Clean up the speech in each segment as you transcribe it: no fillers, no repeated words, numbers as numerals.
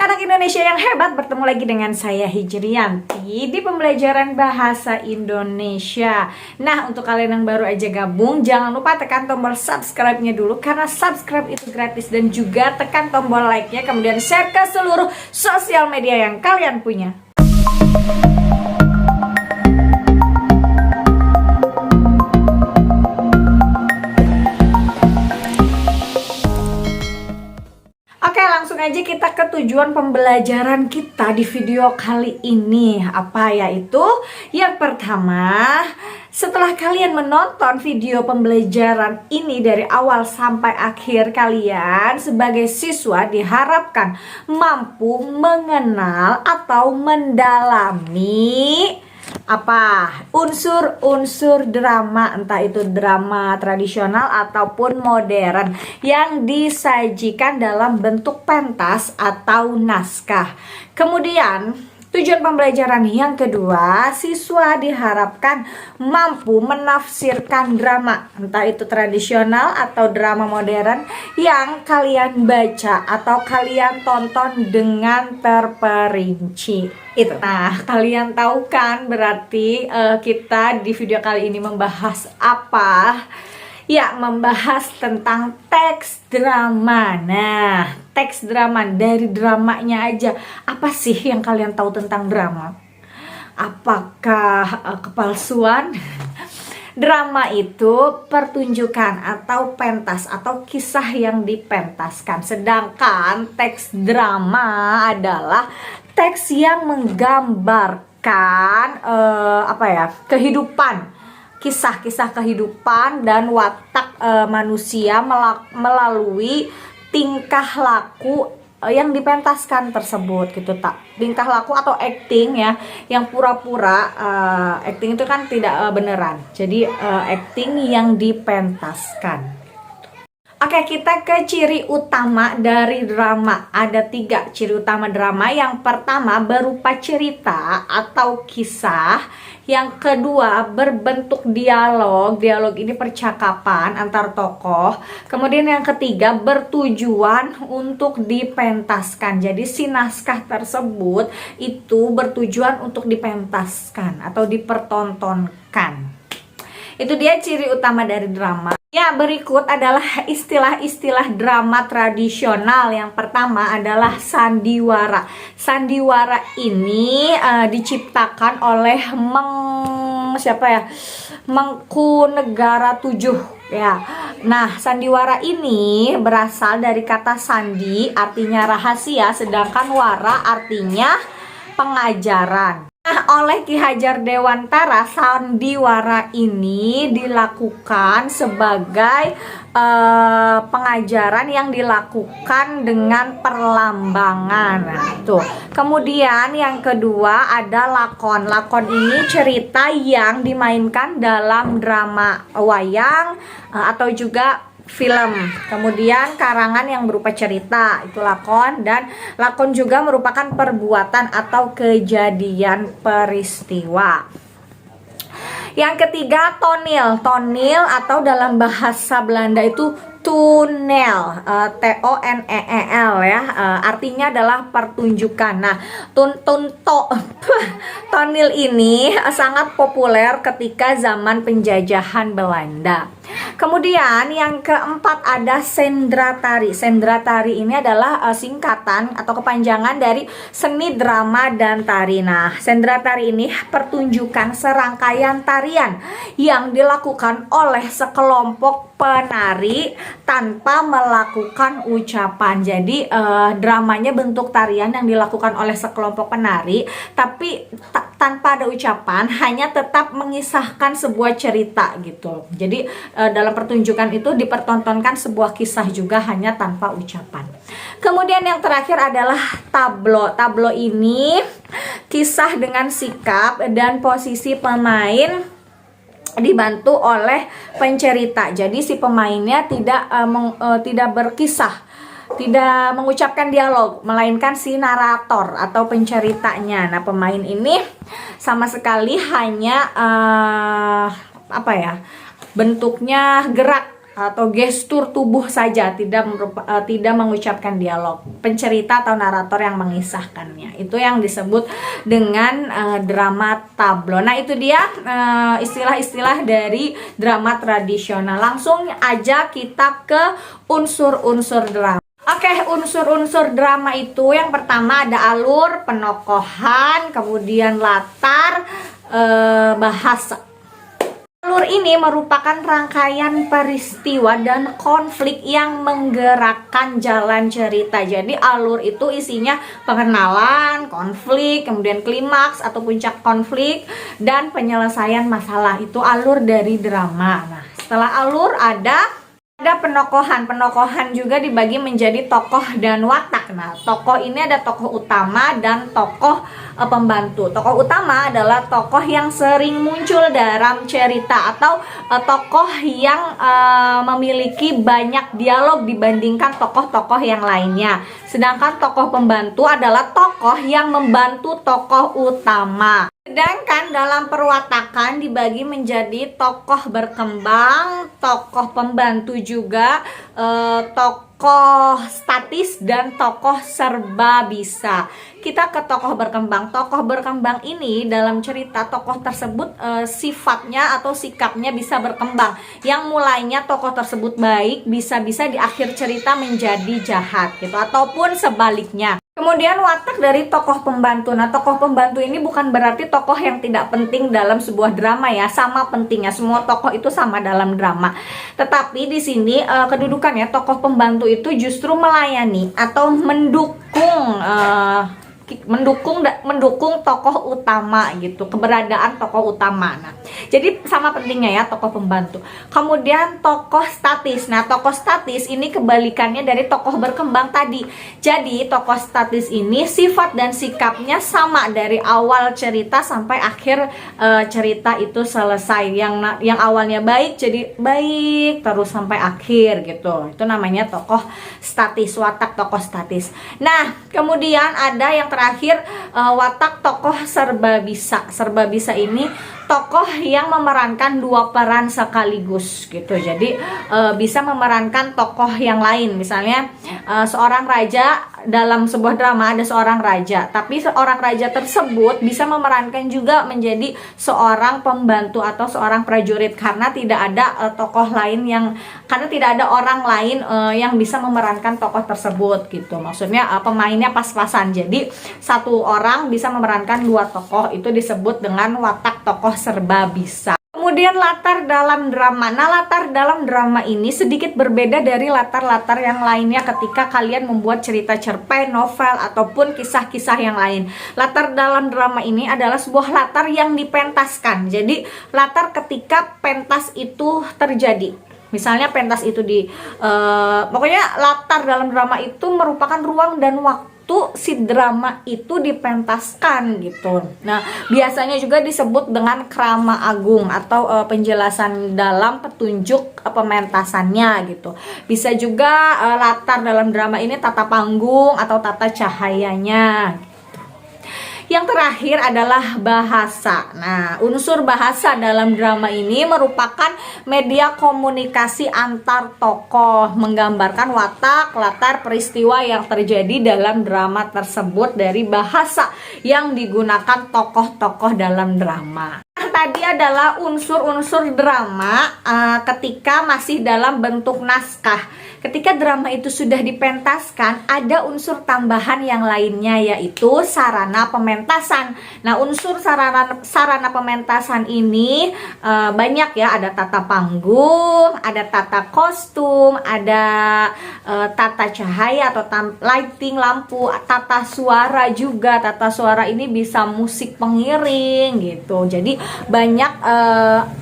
anak-anak Indonesia yang hebat, bertemu lagi dengan saya Hijriyanti di pembelajaran bahasa Indonesia. Nah, untuk kalian yang baru aja gabung, jangan lupa tekan tombol subscribe-nya dulu, karena subscribe itu gratis, dan juga tekan tombol like-nya, kemudian share ke seluruh sosial media yang kalian punya. Oke, langsung aja kita ke tujuan pembelajaran kita di video kali ini. Apa yaitu? Yang pertama, setelah kalian menonton video pembelajaran ini dari awal sampai akhir, kalian sebagai siswa diharapkan mampu mengenal atau mendalami unsur-unsur drama, entah itu drama tradisional ataupun modern yang disajikan dalam bentuk pentas atau naskah. Kemudian tujuan pembelajaran yang kedua, siswa diharapkan mampu menafsirkan drama, entah itu tradisional atau drama modern yang kalian baca atau kalian tonton dengan terperinci. Itu. Nah, kalian tahu kan berarti kita di video kali ini membahas apa? Ya, membahas tentang teks drama. Nah, teks drama, dari dramanya aja, apa sih yang kalian tahu tentang drama? Apakah kepalsuan? Drama itu pertunjukan atau pentas atau kisah yang dipentaskan. Sedangkan teks drama adalah teks yang menggambarkan kehidupan, kisah-kisah kehidupan dan watak manusia melalui tingkah laku yang dipentaskan tersebut gitu, tak tingkah laku atau acting ya, yang pura-pura. Acting itu kan tidak beneran, jadi acting yang dipentaskan. Oke, kita ke ciri utama dari drama. Ada 3 ciri utama drama. Yang pertama berupa cerita atau kisah. Yang kedua berbentuk dialog. Dialog ini percakapan antar tokoh. Kemudian yang ketiga bertujuan untuk dipentaskan. Jadi si naskah tersebut itu bertujuan untuk dipentaskan atau dipertontonkan. Itu dia ciri utama dari drama. Ya, berikut adalah istilah-istilah drama tradisional. Yang pertama adalah sandiwara. Sandiwara ini diciptakan oleh Mangkunegara 7 ya. Nah, sandiwara ini berasal dari kata sandi, artinya rahasia, sedangkan wara artinya pengajaran. Nah, oleh Ki Hajar Dewantara, sandiwara ini dilakukan sebagai pengajaran yang dilakukan dengan perlambangan. Nah, tuh. Kemudian yang kedua ada lakon. Lakon ini cerita yang dimainkan dalam drama wayang atau juga film. Kemudian karangan yang berupa cerita, itu lakon. Dan lakon juga merupakan perbuatan atau kejadian peristiwa. Yang ketiga tonil. Tonil atau dalam bahasa Belanda itu tonel, T-O-N-E-E-L ya, artinya adalah pertunjukan. Nah, tonil ini sangat populer ketika zaman penjajahan Belanda. Kemudian yang keempat ada sendratari. Sendratari ini adalah singkatan atau kepanjangan dari seni drama dan tari. Nah, sendratari ini pertunjukan serangkaian tarian yang dilakukan oleh sekelompok penari tanpa melakukan ucapan. Jadi dramanya bentuk tarian yang dilakukan oleh sekelompok penari, tapi tanpa ada ucapan, hanya tetap mengisahkan sebuah cerita gitu. Jadi dalam pertunjukan itu dipertontonkan sebuah kisah juga hanya tanpa ucapan. Kemudian yang terakhir adalah tablo. Tablo ini kisah dengan sikap dan posisi pemain dibantu oleh pencerita. Jadi si pemainnya tidak berkisah, tidak mengucapkan dialog, melainkan si narator atau penceritanya. Nah, pemain ini sama sekali hanya bentuknya gerak atau gestur tubuh saja, tidak mengucapkan dialog. Pencerita atau narator yang mengisahkannya. Itu yang disebut dengan drama tablo. Nah, itu dia istilah-istilah dari drama tradisional. Langsung aja kita ke unsur-unsur drama. Oke, unsur-unsur drama itu yang pertama ada alur, penokohan, kemudian latar, bahasa. Alur ini merupakan rangkaian peristiwa dan konflik yang menggerakkan jalan cerita. Jadi alur itu isinya pengenalan, konflik, kemudian klimaks atau puncak konflik, dan penyelesaian masalah. Itu alur dari drama. Nah, setelah alur ada penokohan. Penokohan juga dibagi menjadi tokoh dan watak. Nah, tokoh ini ada tokoh utama dan tokoh pembantu. Tokoh utama adalah tokoh yang sering muncul dalam cerita atau tokoh yang memiliki banyak dialog dibandingkan tokoh-tokoh yang lainnya. Sedangkan tokoh pembantu adalah tokoh yang membantu tokoh utama. Sedangkan dalam perwatakan dibagi menjadi tokoh berkembang, tokoh pembantu juga, tokoh statis, dan tokoh serba bisa. Kita ke tokoh berkembang. Tokoh berkembang ini dalam cerita tokoh tersebut sifatnya atau sikapnya bisa berkembang. Yang mulainya tokoh tersebut baik, bisa-bisa di akhir cerita menjadi jahat gitu, ataupun sebaliknya. Kemudian watak dari tokoh pembantu. Nah, tokoh pembantu ini bukan berarti tokoh yang tidak penting dalam sebuah drama ya, sama pentingnya. Semua tokoh itu sama dalam drama. Tetapi di sini kedudukannya tokoh pembantu itu justru melayani atau mendukung tokoh utama gitu, keberadaan tokoh utama. Nah, jadi sama pentingnya ya tokoh pembantu. Kemudian tokoh statis. Nah, tokoh statis ini kebalikannya dari tokoh berkembang tadi. Jadi tokoh statis ini sifat dan sikapnya sama dari awal cerita sampai akhir cerita itu selesai. Yang awalnya baik jadi baik terus sampai akhir gitu. Itu namanya tokoh statis, watak tokoh statis. Nah, kemudian ada yang terakhir, watak tokoh serba bisa. Serba bisa ini tokoh yang memerankan dua peran sekaligus gitu. Jadi bisa memerankan tokoh yang lain. Misalnya seorang raja, dalam sebuah drama ada seorang raja, tapi seorang raja tersebut bisa memerankan juga menjadi seorang pembantu atau seorang prajurit, karena tidak ada karena tidak ada orang lain yang bisa memerankan tokoh tersebut gitu. Maksudnya pemainnya pas-pasan. Jadi satu orang bisa memerankan dua tokoh, itu disebut dengan watak tokoh serba bisa. Kemudian latar dalam drama. Nah, latar dalam drama ini sedikit berbeda dari latar-latar yang lainnya ketika kalian membuat cerita cerpen, novel, ataupun kisah-kisah yang lain. Latar dalam drama ini adalah sebuah latar yang dipentaskan. Jadi latar ketika pentas itu terjadi. Misalnya pentas itu pokoknya latar dalam drama itu merupakan ruang dan waktu si drama itu dipentaskan gitu. Nah, biasanya juga disebut dengan krama agung atau penjelasan dalam petunjuk pementasannya gitu. Bisa juga latar dalam drama ini tata panggung atau tata cahayanya. Yang terakhir adalah bahasa. Nah, unsur bahasa dalam drama ini merupakan media komunikasi antar tokoh, menggambarkan watak, latar peristiwa yang terjadi dalam drama tersebut dari bahasa yang digunakan tokoh-tokoh dalam drama. Tadi adalah unsur-unsur drama ketika masih dalam bentuk naskah. Ketika drama itu sudah dipentaskan, ada unsur tambahan yang lainnya, yaitu sarana pementasan. Nah, unsur sarana pementasan ini banyak ya. Ada tata panggung, ada tata kostum, ada tata cahaya atau lighting, lampu, tata suara juga. Tata suara ini bisa musik pengiring gitu. Jadi banyak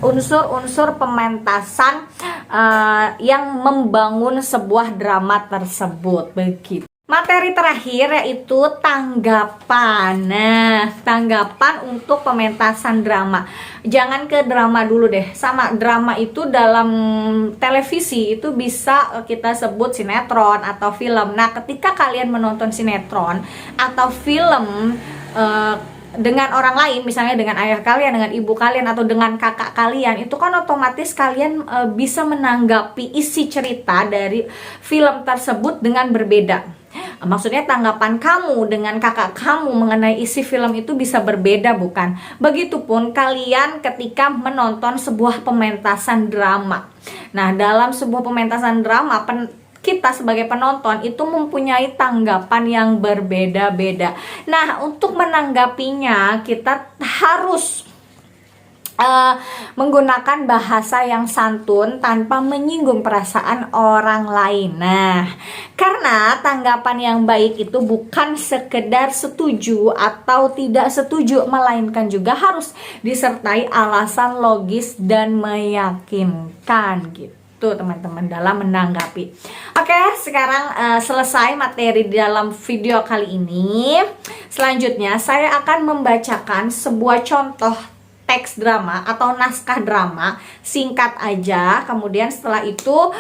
unsur-unsur pementasan yang membangun sebuah drama tersebut begitu. Materi terakhir yaitu tanggapan. Nah, tanggapan untuk pementasan drama. Jangan ke drama dulu deh. Sama drama itu dalam televisi itu bisa kita sebut sinetron atau film. Nah, ketika kalian menonton sinetron atau film dengan orang lain, misalnya dengan ayah kalian, dengan ibu kalian, atau dengan kakak kalian, itu kan otomatis kalian bisa menanggapi isi cerita dari film tersebut dengan berbeda. Maksudnya tanggapan kamu dengan kakak kamu mengenai isi film itu bisa berbeda, bukan? Begitupun kalian ketika menonton sebuah pementasan drama. Nah, dalam sebuah pementasan drama, kita sebagai penonton itu mempunyai tanggapan yang berbeda-beda. Nah, untuk menanggapinya kita harus menggunakan bahasa yang santun tanpa menyinggung perasaan orang lain. Nah, karena tanggapan yang baik itu bukan sekedar setuju atau tidak setuju, melainkan juga harus disertai alasan logis dan meyakinkan gitu teman-teman dalam menanggapi. Oke, sekarang selesai materi di dalam video kali ini. Selanjutnya saya akan membacakan sebuah contoh teks drama atau naskah drama singkat aja. Kemudian setelah itu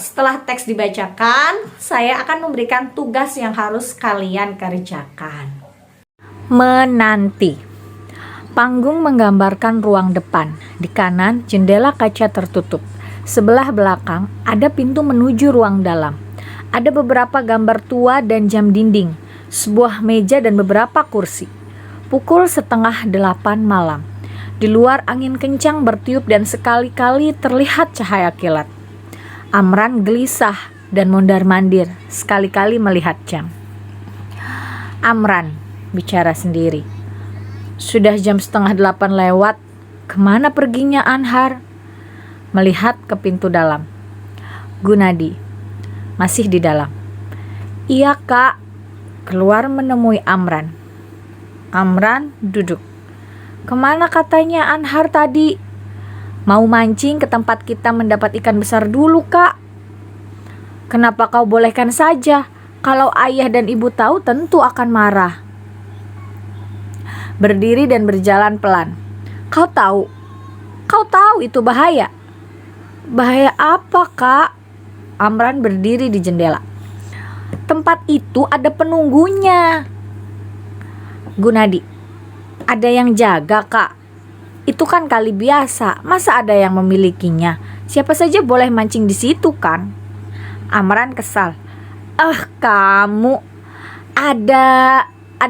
setelah teks dibacakan, saya akan memberikan tugas yang harus kalian kerjakan. Menanti. Panggung menggambarkan ruang depan. Di kanan jendela kaca tertutup. Sebelah belakang ada pintu menuju ruang dalam. Ada beberapa gambar tua dan jam dinding, sebuah meja dan beberapa kursi. Pukul 7:30 malam. Di luar angin kencang bertiup dan sekali-kali terlihat cahaya kilat. Amran gelisah dan mondar-mandir, sekali-kali melihat jam. Amran bicara sendiri. Sudah jam 7:30 lewat, kemana perginya Anhar? Melihat ke pintu dalam. Gunadi masih di dalam. Iya kak. Keluar menemui Amran. Amran duduk. Kemana katanya Anhar tadi? Mau mancing ke tempat kita mendapat ikan besar dulu kak. Kenapa kau bolehkan saja? Kalau ayah dan ibu tahu tentu akan marah. Berdiri dan berjalan pelan. Kau tahu itu bahaya. Bahaya apa kak? Amran berdiri di jendela. Tempat itu ada penunggunya. Gunadi. Ada yang jaga kak. Itu kan kali biasa. Masa ada yang memilikinya? Siapa saja boleh mancing di situ kan? Amran kesal. Kamu ada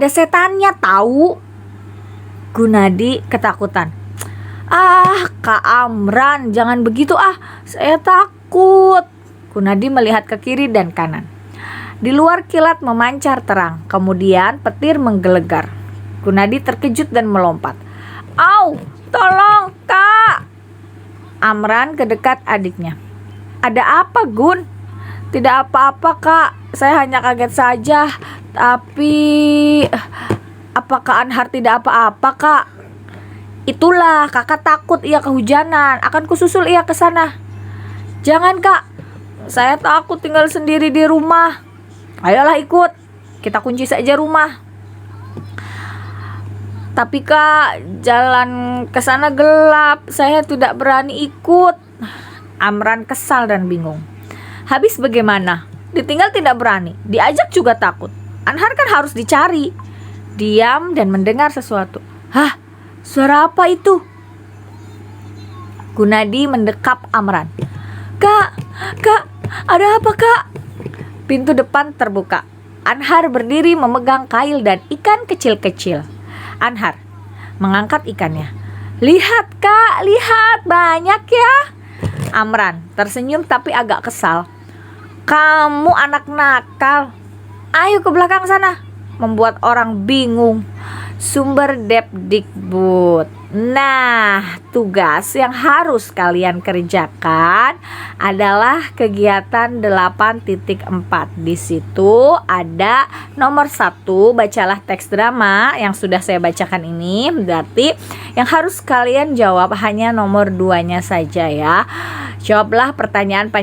setannya tahu. Gunadi ketakutan. Kak Amran, jangan begitu saya takut. Gunadi melihat ke kiri dan kanan. Di luar kilat memancar terang, kemudian petir menggelegar. Gunadi terkejut dan melompat. Au, tolong kak. Amran kedekat adiknya. Ada apa Gun? Tidak apa-apa kak, saya hanya kaget saja. Tapi apakah Anhar tidak apa-apa kak? Itulah kakak takut ia kehujanan. Akan kususul ia ke sana. Jangan kak, saya takut tinggal sendiri di rumah. Ayolah ikut, kita kunci saja rumah. Tapi kak, jalan ke sana gelap, saya tidak berani ikut. Amran kesal dan bingung. Habis bagaimana? Ditinggal tidak berani, diajak juga takut. Anhar kan harus dicari. Diam dan mendengar sesuatu. Hah, suara apa itu? Gunadi mendekap Amran. Kak, ada apa kak? Pintu depan terbuka. Anhar berdiri memegang kail dan ikan kecil-kecil. Anhar mengangkat ikannya. Lihat kak, lihat, banyak ya. Amran tersenyum tapi agak kesal. Kamu anak nakal. Ayo ke belakang sana. Membuat orang bingung. Sumber Depdikbud. Nah, tugas yang harus kalian kerjakan adalah kegiatan 8.4. Di situ ada nomor 1, bacalah teks drama yang sudah saya bacakan ini. Berarti yang harus kalian jawab hanya nomor 2-nya saja ya. Jawablah pertanyaan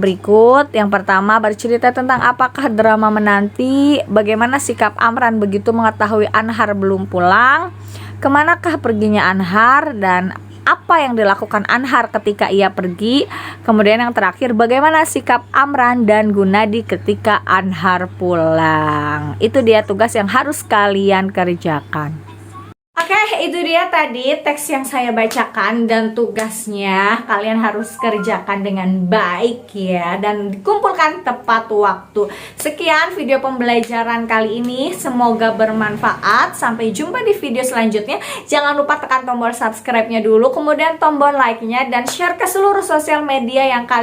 berikut. Yang pertama, bercerita tentang apakah drama menanti, bagaimana sikap Amran begitu mengetahui Anhar belum pulang, kemanakah perginya Anhar, dan apa yang dilakukan Anhar ketika ia pergi. Kemudian yang terakhir, bagaimana sikap Amran dan Gunadi ketika Anhar pulang. Itu dia tugas yang harus kalian kerjakan. Oke, itu dia tadi teks yang saya bacakan dan tugasnya kalian harus kerjakan dengan baik ya, dan dikumpulkan tepat waktu. Sekian video pembelajaran kali ini, semoga bermanfaat. Sampai jumpa di video selanjutnya. Jangan lupa tekan tombol subscribe-nya dulu, kemudian tombol like-nya, dan share ke seluruh sosial media yang kalian